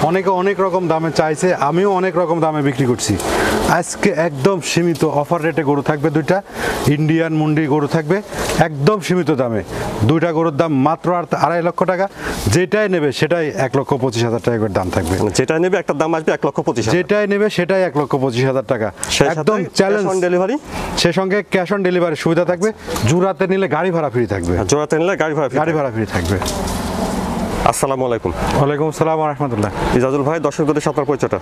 অনেকে অনেক রকম দামে চাইছে, আমিও অনেক রকম দামে বিক্রি করছি। আজকে একদম সীমিত অফার রেটে গরু থাকবে দুইটা, ইন্ডিয়ান মুন্ডি গরু থাকবে একদম সীমিত দামে। দুইটা গরুর দাম মাত্র 2.5 লক্ষ টাকা। যেটাই নেবে সেটাই 1,25,000 টাকা করে দাম থাকবে। যেটাই নেবে একটা দাম আসবে 1,25,000। যেটাই নেবে সেটাই 1,25,000 টাকা, একদম চ্যালেঞ্জ। ডেলিভারি সে সঙ্গে ক্যাশ অন ডেলিভারি সুবিধা থাকবে। জোড়াতে নিলে গাড়ি ভাড়া ফ্রি থাকবে। জোড়াতে নিলে গাড়ি ভাড়া ফ্রি থাকবে। আসসালামু আলাইকুম। ওয়ালাইকুম আসসালাম ওয়া রাহমাতুল্লাহ। ইজাজুল ভাই, দর্শকদের সাথে পরিচয়টা।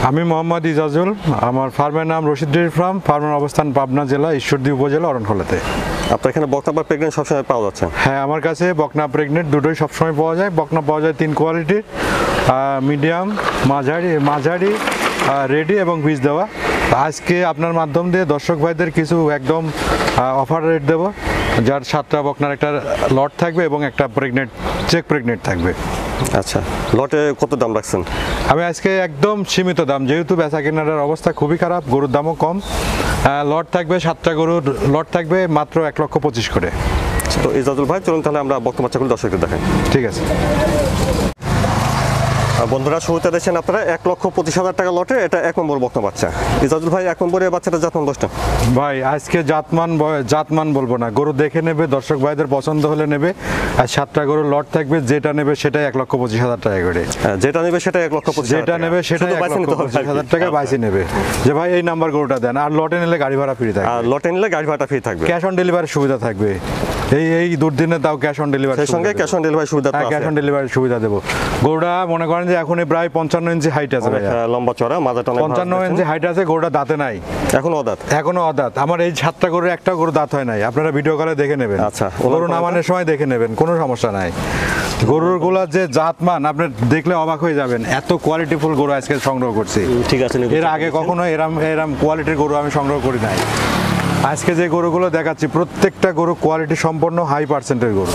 আমি মোহাম্মদ ইজাজুল, আমার ফার্মের নাম রশিদ ডেইরি ফার্ম। ফার্মের অবস্থান পাবনা জেলা ঈশ্বরদী উপজেলা অরণখোলাতে। আপনার এখানে বকনা বা প্রেগনেন্ট সবসময় পাওয়া যাচ্ছে? হ্যাঁ, আমার কাছে বকনা প্রেগনেন্ট দুটোই সবসময় পাওয়া যায়। বকনা পাওয়া যায় 3 কোয়ালিটির, মিডিয়াম, মাঝারি, রেডি এবং বীজ দেওয়া। আজকে আপনার মাধ্যম দিয়ে দর্শক ভাইদের কিছু একদম অফার রেট দেবো, যার 7টা বকনার একটা লট থাকবে এবং একটা চেক প্রেগনেন্ট থাকবে। আচ্ছা, লটে কত দাম রাখছেন? আমি আজকে একদম সীমিত দাম, যেহেতু বেচা কেনার অবস্থা খুবই খারাপ, গরুর দামও কম। লট থাকবে 7টা গরুর লট থাকবে মাত্র 1,25,000 করে। তো ইজাজুল ভাই, চলুন তাহলে আমরা বকনা বাচ্চাগুলো দর্শকদের দেখাই। ঠিক আছে বন্ধুরা, শুরুতে দেখছেন আপনারা 1,25,000 টাকা লটে, এটা 1 নম্বর বকনা বাচ্চা। ইজাজুল ভাই, 1 নম্বরের বাচ্চাটা জাতমান দশটা? ভাই আজকে জাতমান বলবো না, গরু দেখে নেবে, দর্শক ভাইদের পছন্দ হলে নেবে। আর 7টা গরুর লট থাকবে, যেটা নেবে সেটাই 1,25,000 টাকা করে। যেটা নেবে সেটাই 1,25,000, যেটা নেবে সেটাই 1,25,000 টাকা বাইসে নেবে। যে ভাই এই নাম্বার গরুটা দেন, আর লটে নিলে গাড়ি ভাড়া ফ্রি থাকবে। আর লটে নিলে গাড়ি ভাড়া ফ্রি থাকবে। ক্যাশ অন ডেলিভারি সুবিধা থাকবে। এই দুর্দিনে দাও ক্যাশ অন ডেলিভারি, সেই সঙ্গে ক্যাশ অন ডেলিভারি সুবিধা আছে। ক্যাশ অন ডেলিভারি সুবিধা দেবো। গরুটা মনে করেন যে এখনই প্রায় 55 ইঞ্চি হাইট আছে, লম্বা চড়া, মাঝাটা 55 ইঞ্চি হাইট আছে। গরুটা দাঁতে নাই, এখনো অদাঁত। আমার এই 7টা গরুর একটা গরু দাঁত হয় নাই, আপনারা ভিডিও কলে দেখে নেবেন। আচ্ছা, গরু নামানোর সময় দেখে নেবেন, কোনো সমস্যা নাই। গরুর গুলা যে জাতমান আপনি দেখলে অবাক হয়ে যাবেন, এত কোয়ালিটিফুল গরু আজকে সংগ্রহ করছি। ঠিক আছে, এর আগে কখনো এরম কোয়ালিটির গরু আমি সংগ্রহ করি নাই। আজকে যে গরুগুলো দেখাচ্ছি প্রত্যেকটা গরু কোয়ালিটি সম্পন্ন, হাই পার্সেন্টের গরু।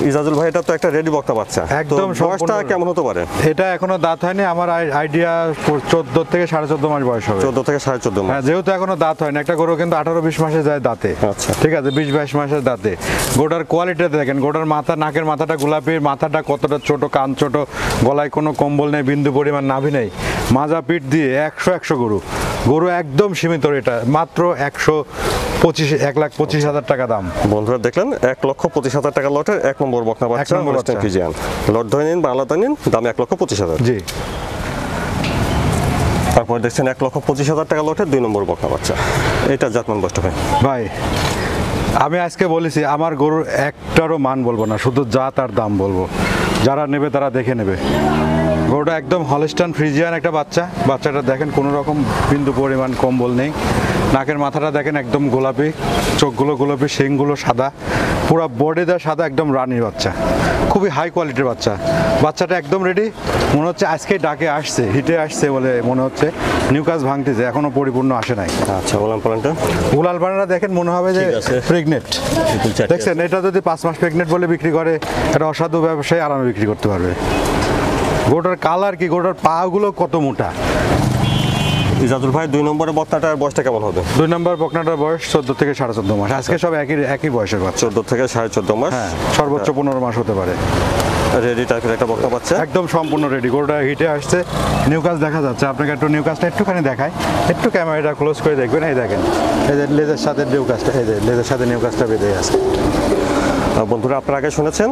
ইজাজুল ভাই, এটা তো একটা রেডি বকনা বাচ্চা, একদম। বয়সটা কেমন হতে পারে? এটা এখনো দাঁত হয়নি, আমার আইডিয়া 14 থেকে 14.5 মাস বয়স হবে। 14 থেকে 14.5 মাস। হ্যাঁ, যেহেতু এখনো দাঁত হয়নি, একটা গরু কিন্তু 18-20 মাসে যায় দাঁতে। আচ্ছা, ঠিক আছে, 20-22 মাসের দাঁতে। গোটার কোয়ালিটিটা দেখেন, গোটার মাথা, নাকের মাথাটা গোলাপির, মাথাটা কতটা ছোট, কান ছোট, গলায় কোনো কম্বল নেই, বিন্দু পরিমাণ নাভি নেই, মাজা পিঠ দিয়ে 100 গরু একদম সীমিত। এটা মাত্র 1,25,000 টাকা দাম। বন্ধুরা দেখলেন, 1,25,000 টাকা লটের 1 নম্বর বকনা বাচ্চা, ফিজিয়ান। লট ধরে নিন বা আলাদা নিন, দাম 1,25,000। জি। তারপর দেখছেন 1,25,000 টাকা লটের 2 নম্বর বকনা বাচ্চা, এটা জাতমান বয়সটা ভাই আমি আজকে বলেছি আমার গরুর একটারও মান বলবো না, শুধু জাত আর দাম বলবো। যারা নেবে তারা দেখে নেবে। গরুটা একদম হলস্টাইন ফ্রিজিয়ান একটা বাচ্চাটা দেখেন, কোনো রকম বিন্দু পরিমাণ কম্বল নেই। নাকের মাথাটা দেখেন একদম গোলাপি, চোখগুলো গোলাপি, শিংগুলো সাদা, পুরো বডিটা সাদা, একদম রানির বাচ্চা, খুবই হাই কোয়ালিটির বাচ্চাটা একদম রেডি। মনে হচ্ছে আজকে ডাকে আসছে, হিটে আসছে বলে মনে হচ্ছে। নিউকাস ভাঙতেছে, এখনো পরিপূর্ণ আসে নাই। আচ্ছা, উলাল পালানটা দেখেন, মনে হবে যে প্রেগনেন্ট। দেখছেন, এটা যদি 5 মাস প্রেগনেন্ট বলে বিক্রি করে, এটা অসাধু ব্যবসায়ী আরামে বিক্রি করতে পারবে। গোটার কালার কি, গোটার পাগুলো কত মোটা। ইজাজুল ভাই, 2 নম্বরের বকনাটার বয়সটা কেমন হবে? 2 নম্বর বকনাটার বয়স 14 থেকে 14.5 মাস। আজকে সব একই বয়সের বাচ্চা। 14 থেকে 14.5 মাস। হ্যাঁ, সর্বোচ্চ 15 মাস হতে পারে। রেডি টাইপের একটা বকনা বাচ্চা, একদম সম্পূর্ণ রেডি। গরুটা হিটে আসছে, নিউকাস দেখা যাচ্ছে। আপনাকে একটু নিউকাসটা একটুখানি দেখায়, একটু ক্যামেরাটা ক্লোজ করে দেখবেন। এই দেখেন, এই যে লেজের সাথে নিউকাসটা, এই যে লেজের সাথে নিউকাসটা বেঁধে আছে। বন্ধুরা, আপনারা আগে শুনেছেন,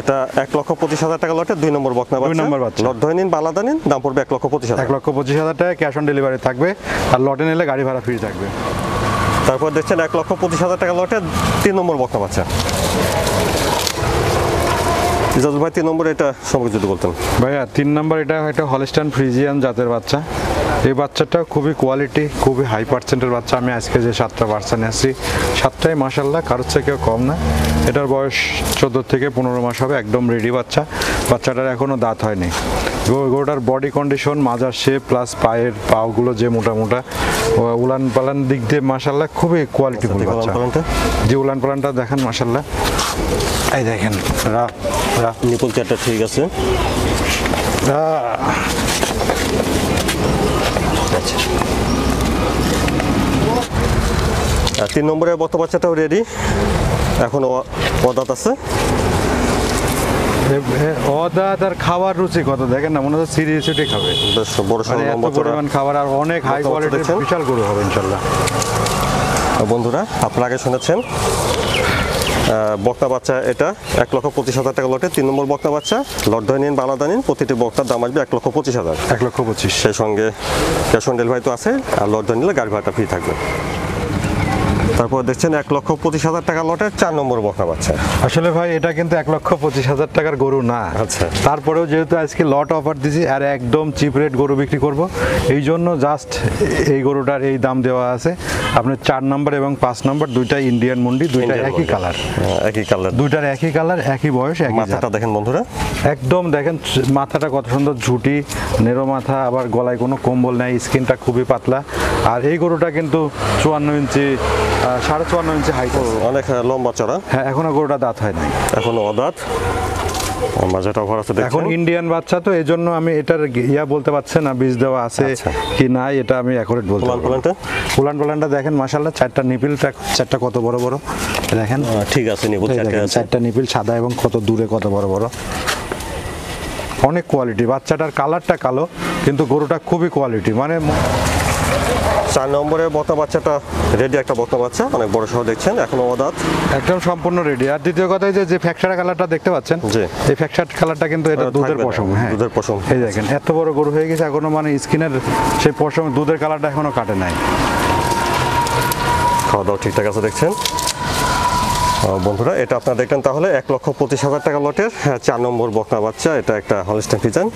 এটা 1,25,000 টাকা লটে 2 নম্বর বকনা বাচ্চা। 2 নম্বর বাচ্চা। লট ধরে নিন বা আলাদা নিন, দাম পড়বে 1,25,000। 1,25,000 টাকা ক্যাশ অন ডেলিভারি থাকবে, আর লটে নিলে গাড়ি ভাড়া ফ্রি থাকবে। তারপর দেখছেন 1,25,000 টাকা লটে 3 নম্বর বকনা বাচ্চা। ইজাজুল ভাই, 3 নম্বর এটা সম্পর্কে যদি বলতেন। ভাইয়া 3 নম্বর এটা একটা হলস্টাইন ফ্রিজিয়ান জাতের বাচ্চা। এই বাচ্চাটা খুবই কোয়ালিটি, খুবই হাই পার্সেন্টের বাচ্চা। আমি আজকে যে 7টা বাচ্চা নিয়ে আসছি, 7টাই মাশাআল্লাহ, কারোর থেকে কম না। এটার বয়স 14 থেকে 15 মাস হবে, একদম রেডি বাচ্চাটার এখনো দাঁত হয়নি। গরুটার বডি কন্ডিশন, মাজার শেপ প্লাস পায়ের পাগুলো যে মোটা উলান পালান দিক দিয়ে মাশাআল্লাহ খুবই কোয়ালিটিফুল বাচ্চা। যে উলান পালানটা দেখেন মাশাআল্লাহ, এই দেখেন নিপল চারটা ঠিক আছে। আর 3 নম্বরের বকনা বাচ্চাটাও রেডি, এখন অদাঁত আছে। অদা তার খাবার রুচি কত দেখেন না, মনে হচ্ছে সিরিয়াসলি খাবে। বেশ বড় মানে সড়ো এত লম্বা চড়া। পরিমাণ খাবার আর অনেক হাই বাচ্চা কোয়ালিটির দেখছেন? বিশাল গরু হবে ইনশাল্লাহ। বন্ধুরা আপনারা আগে শুনেছেন বকনা বাচ্চা, এটা 1,25,000 টাকা লটে 3 নম্বর বকনা বাচ্চা। লট ধরে নিন বা আলাদা নিন, প্রতিটি বকনার দাম আসবে 1,25,000। 1,25,000। সেই সঙ্গে ক্যাশ অন ডেলিভারি তো আছে, আর লট ধরে নিলে গাড়ি ভাড়াটা ফ্রি থাকবে। তারপর দেখছেন 1,25,000 টাকা লটের 4 নম্বর বকনা বাচ্চা। আসলে ভাই এটা কিন্তু 1,25,000 টাকার গরু না। আচ্ছা। তারপরেও যেহেতু আজকে লট অফার দিছি আর একদম চিপ রেট গরু বিক্রি করব, এই জন্য জাস্ট এই গরুটার এই দাম দেওয়া আছে। আপনার 4 নম্বর এবং 5 নম্বর দুইটা ইন্ডিয়ান মুন্ডি, দুইটা একই কালার। একই কালার, দুইটার একই কালার, একই বয়স, একই জাত। মাথাটা দেখেন বন্ধুরা, একদম দেখেন মাথাটা কত সুন্দর ঝুটি, নেরো মাথা, আবার গলায় কোনো কম্বল নাই, স্কিনটা খুবই পাতলা। আর এই গরুটা কিন্তু 54 ইঞ্চি 54.5 ইঞ্চি হাইট। অনেক লম্বা চড়া। হ্যাঁ, এখনো গরুটা দাঁত হয় নাই, এখনো অদাঁত, মাঝাটা ভর আছে এখন দেখছেন। ইন্ডিয়ান বাচ্চা তো এই জন্য আমি এটার ইয়া বলতে পারছি না, বীজ দেওয়া আছে আচ্ছা। কি নাই এটা আমি অ্যাকুরেট বলতে পোলান পারবো না। পোলানটা উলান পালানটা দেখেন মাশাআল্লাহ, চারটা নিপিলটা, চারটা কত বড় বড় দেখেন। ঠিক আছে, নিবুল এই চারটে দেখেন, আছে। চারটা নিপিল সাদা এবং কত দূরে কত বড় বড়, অনেক কোয়ালিটি। বাচ্চাটার কালারটা কালো কিন্তু গরুটা খুবই কোয়ালিটি। মানে 4 নম্বরের বকনা বাচ্চাটা রেডি, একটা বকনা বাচ্চা, অনেক বড় সহ দেখছেন, এখনো অদাঁত। একদম সম্পূর্ণ রেডি। আর দ্বিতীয় কথা যে ফ্যাকচারা কালারটা দেখতে পাচ্ছেন, জি। এই ফ্যাকচার কালারটা কিন্তু এটা দুধের থাকবে না, পশম। হ্যাঁ, দুধের পশম। এই দেখেন এত বড় গরু হয়ে গেছে এখনো, মানে স্কিনের সেই পশম দুধের কালারটা এখনো কাটে নাই। খাওয়া দাওয়া ঠিকঠাক আছে দেখছেন। বন্ধুরা এটা আপনারা দেখলেন তাহলে 1,25,000 টাকা লটের 4 নম্বর বকনা বাচ্চা। এটা একটা হলস্টাইন ফ্রিজিয়ান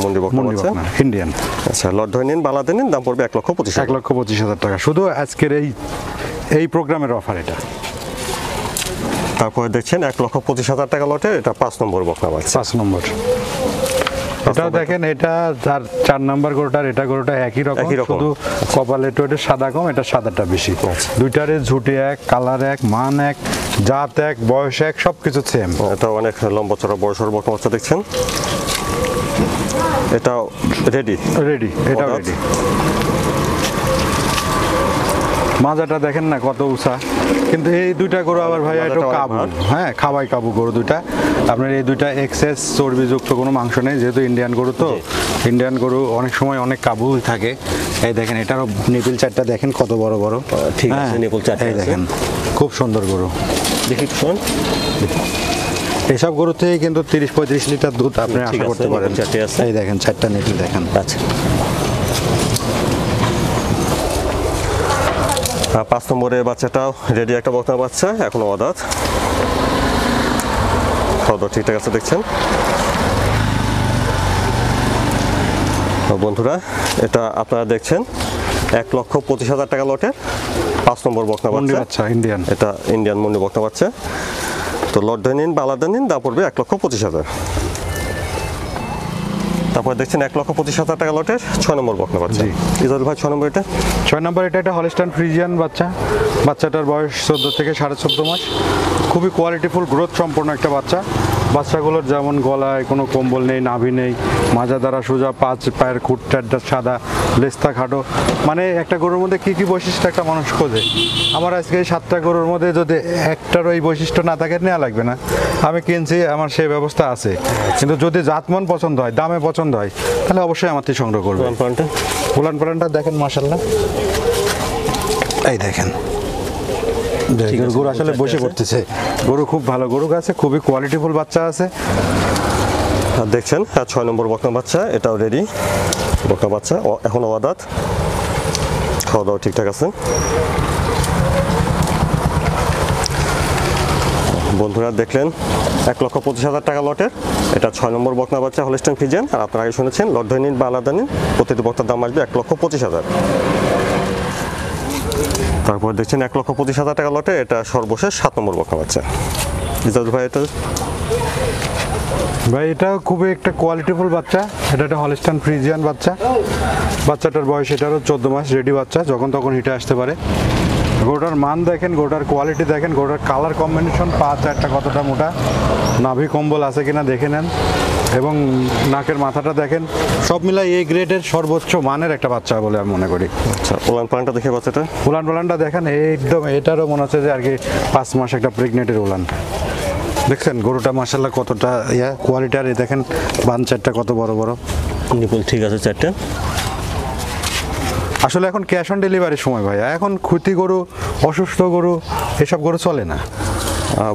মুন্ডি বকনা মুন্ডি বাচ্চা। বকনা ইন্ডিয়ান। আচ্ছা, লট ধরে নিন, বালাতে নিন, দাম পড়বে 1,25,000। 1,25,000 টাকা শুধু আজকের এই প্রোগ্রামের অফার এটা। তারপরে দেখছেন 1,25,000 টাকা লটের এটা 5 নম্বর বকনা বাচ্চা। 5 নম্বর। এটাও দেখেন, এটা আর 4 নাম্বার গরুটার এটা গরুটা একই রকম, একই রকম। শুধু কপালে একটু এটা সাদা কম, এটা সাদাটা বেশি। আচ্ছা। দুইটারে ঝুটি এক, কালার এক, মান এক, জাত এক, বয়স এক, সবকিছু সেম। এটা অনেক লম্বা চড়া বড় সড়ো বকনা বাচ্চা দেখছেন। এটা রেডি, রেডি, এটাও অর্থাৎ রেডি। মাজাটা দেখেন না কত উঁচা, কিন্তু এই দুইটা গরু আবার ভাই একটু মাজাটা অনেক কাবু। ভার। হ্যাঁ, খাওয়াই কাবু গরু দুইটা। আপনার এই দুইটা এক্সেস চর্বিযুক্ত কোনো মাংস নেই, যেহেতু ইন্ডিয়ান গরু তো। ইন্ডিয়ান গরু অনেক সময় অনেক কাবু থাকে। এই দেখেন এটারও নিপিল চারটা দেখেন কত বড় বড়। ঠিক আছে, হ্যাঁ, নিপিল চারটা এই আছে। দেখেন খুব সুন্দর গরু। দেখি শোন। এইসব গরু থেকে কিন্তু 30-35 লিটার দুধ আপনি ঠিক আশা আছে, করতে পারেন। নিপিল চারটে আছে। এই দেখেন চারটা নিপিল দেখেন। আচ্ছা, 5 নম্বরের বাচ্চাটাও রেডি, একটা বকনা বাচ্চা, এখনো অদাঁত। খাওয়া দাওয়া ঠিকঠাক আছে দেখছেন। তো বন্ধুরা এটা আপনারা দেখছেন 1,25,000 টাকা লটের 5 নম্বর বকনা মুন্ডি বাচ্চা। বাচ্চা ইন্ডিয়ান। এটা ইন্ডিয়ান মুন্ডি বকনা বাচ্চা। তো লট ধরে নিন বা আলাদা নিন, দাম পড়বে 1,25,000। তারপর দেখছেন 1,25,000 টাকা লটের 6 নম্বর বকনা বাচ্চা। জি। ইজাজুল ভাই 6 নম্বর এটা 6 নম্বর এটা একটা হলস্টাইন ফ্রিজিয়ান বাচ্চা। বাচ্চাটার বয়স 14 থেকে 14.5 মাস। খুবই কোয়ালিটিফুল গ্রোথ সম্পন্ন একটা বাচ্চা। বাচ্চাগুলোর যেমন গলায় কোনো কম্বল নেই, নাভি নেই, মাজা দ্বারা সোজা, পায়ের খুঁটটা সাদা, লেস্তা খাটো। মানে একটা গরুর মধ্যে কি কি বৈশিষ্ট্য একটা মানুষ খোঁজে। আমার আজকে এই 7টা গরুর মধ্যে যদি একটারও এই বৈশিষ্ট্য না থাকে নেওয়া লাগবে না। আমি কিনছি, আমার সেই ব্যবস্থা আছে। কিন্তু যদি জাতমান পছন্দ হয়, দামে পছন্দ হয়, তাহলে অবশ্যই আমার থেকে সংগ্রহ করবে। উলান পালানটা দেখেন মাশাআল্লাহ, এই দেখেন গরু আসলে বসে পড়তেছে। গরু খুব ভালো গরু আছে, খুবই কোয়ালিটিফুল বাচ্চা আছে। আর দেখছেন 6 নম্বর বকনা বাচ্চা, এটাও রেডি বকনা বাচ্চা, এখনো অদাঁত। খাওয়া দাওয়া ঠিকঠাক আছে। বন্ধুরা দেখলেন 1,25,000 টাকা লটের এটা 6 নম্বর বকনা বাচ্চা হলস্টাইন ফ্রিজিয়ান। আর আপনারা আগে শুনেছেন লট ধরে নিন বা আলাদা নিন, প্রতিটি বকনার দাম আসবে 1,25,000। তারপর দেখছেন 1,25,000 টাকা লটে এটা সর্বশেষ 7 নম্বর বকনা বাচ্চা। ইজাজ ভাই এটা ভাই এটা খুবই একটা কোয়ালিটিফুল বাচ্চা। এটা একটা হলস্টাইন ফ্রিজিয়ান বাচ্চা। বাচ্চাটার বয়স এটারও 14 মাস, রেডি বাচ্চা, যখন তখন হিটে আসতে পারে। গরুটার মান দেখেন, গরুটার কোয়ালিটি দেখেন, গরুটার কালার কম্বিনেশন, পা চারটা কতটা মোটা, নাভি কম্বল আছে কিনা দেখে নেন, এবং নাকের মাথাটা দেখেন। সব মিলাই এই গ্রেডের সর্বোচ্চ মানের একটা বাচ্চা বলে আমি মনে করি। আচ্ছা, উলান পালানটা দেখে বাচ্চাটা উলান পালানটা দেখেন, একদম এটারও মনে হচ্ছে যে আর কি 5 মাস একটা প্রেগনেন্টের উলান। দেখছেন গরুটা মাশাল্লাহ কতটা কোয়ালিটি, আর এই দেখেন বান চারটা কত বড় বড়। নিপুল ঠিক আছে চারটে। আসলে এখন ক্যাশ অন ডেলিভারির সময় ভাইয়া, এখন ক্ষতি গরু, অসুস্থ গরু, এসব গরু চলে না।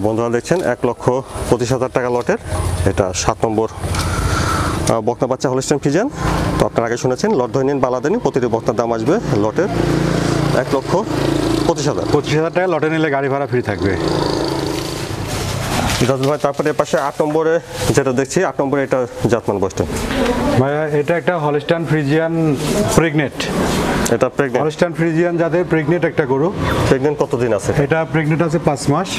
বন্ধুরা দেখছেন 1,25,000 টাকা লটের এটা 7 নম্বর বকনা বাচ্চা হলস্টাইন ফ্রিজিয়ান। তো আপনারা আগে শুনেছেন লট ধরে নিন বালাদানি, প্রতিটি বকনার দাম আসবে লটের 1,25,000। 25,000 টাকা লটে নিলে গাড়ি ভাড়া ফ্রি থাকবে। ইজাজুল ভাই তারপরে এর পাশে 8 নম্বরে যেটা দেখছি, 8 নম্বরে এটা জাতমান বস্টেন ভাইয়া এটা একটা হলস্টাইন ফ্রিজিয়ান প্রেগনেন্ট। এটা প্রেগনেন্ট। হলস্টাইন ফ্রিজিয়ান যাদের প্রেগনেন্ট একটা গরু, প্রেগনেন্ট কতদিন আছে? এটা প্রেগনেন্ট আছে 5 মাস।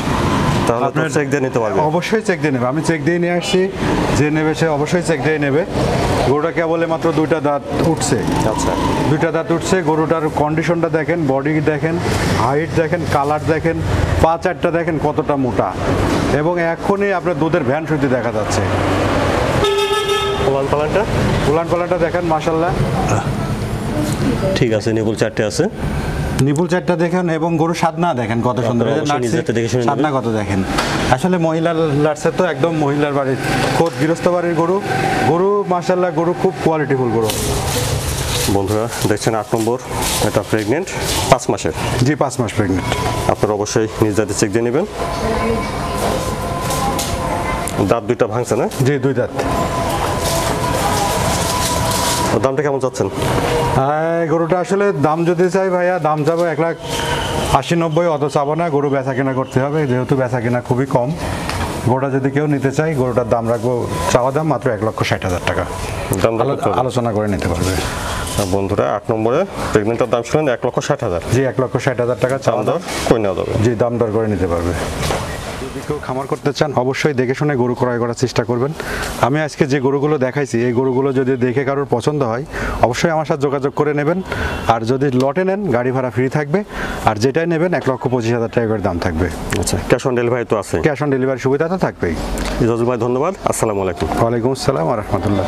তাহলে আপনার চেক দিয়ে নিতে পারবে। অবশ্যই চেক দিয়ে নেবে, আমি চেক দিয়ে নিয়ে আসছি। যে নেবে সে অবশ্যই চেক দিয়ে নেবে। গরুটা কেবলে মাত্র 2টা দাঁত উঠছে। আচ্ছা, 2টা দাঁত উঠছে। গরুটার কন্ডিশনটা দেখেন, বডি দেখেন, হাইট দেখেন, কালার দেখেন, পা চারটা দেখেন কতটা মোটা, এবং এখনই আপনার দুধের ভ্যান শুদ্ধি দেখা যাচ্ছে। ওলান পালানটা উলান পালানটা দেখেন মাশাল্লাহ ঠিক আছে, নিপুল চারটে আছে। নিপুল চারটা দেখেন, এবং গরু সাদনা দেখেন কত সুন্দর। এই যে অবশ্যই নার্সি, নিজেতে দেখে শুনে নেবেন। সাদনা কত দেখেন। আসলে মহিলার লার্সে তো একদম মহিলার বাড়ির খোদ গৃহস্থ বাড়ির গরু। গরু মাশাল্লাহ, গরু খুব কোয়ালিটিফুল গরু। বন্ধুরা দেখছেন 8 নম্বর এটা প্রেগনেন্ট 5 মাসের। জি 5 মাস প্রেগনেন্ট। আপনারা অবশ্যই নিজ দাঁতে চেক দিয়ে নেবেন। দাঁত 2টা ভাঙছে না? জি 2 দাঁত। দামটা কেমন চাচ্ছেন? গরুটা আসলে দাম যদি চাই ভাইয়া, দাম যাবো 1,80,90, অত চাবো না। গরু বেচা কেনা করতে হবে, যেহেতু বেচা কেনা খুবই কম। গরুটা যদি কেউ নিতে চাই, গরুটার দাম রাখবো, চাওয়া দাম মাত্র 1,60,000 টাকা। দাম দর করতে হবে। আলোচনা করে নিতে পারবে। বন্ধুরা 8 নম্বরে প্রেগনেন্টের দাম শুনেন 1,60,000। জি 1,60,000 টাকা দাম চাওয়া দর দাম। করে নেওয়া যাবে। জি দাম দর করে নিতে পারবে। যদি কেউ খামার করতে চান অবশ্যই দেখে শুনে গরু ক্রয় করার চেষ্টা করবেন। আমি আজকে যে গরুগুলো দেখাইছি, এই গরুগুলো যদি দেখে কারোর পছন্দ হয় অবশ্যই আমার সাথে যোগাযোগ করে নেবেন। আর যদি লটে নেন গাড়ি ভাড়া ফ্রি থাকবে, আর যেটাই নেবেন 1,25,000 টাকা করে দাম থাকবে। আচ্ছা, ক্যাশ অন ডেলিভারি তো আছে? ক্যাশ অন ডেলিভারি সুবিধা তো থাকবেই। ইজাজুল ভাই ধন্যবাদ, আসসালামু আলাইকুম। ওয়ালাইকুম আসসালাম ওয়া রাহমাতুল্লাহ।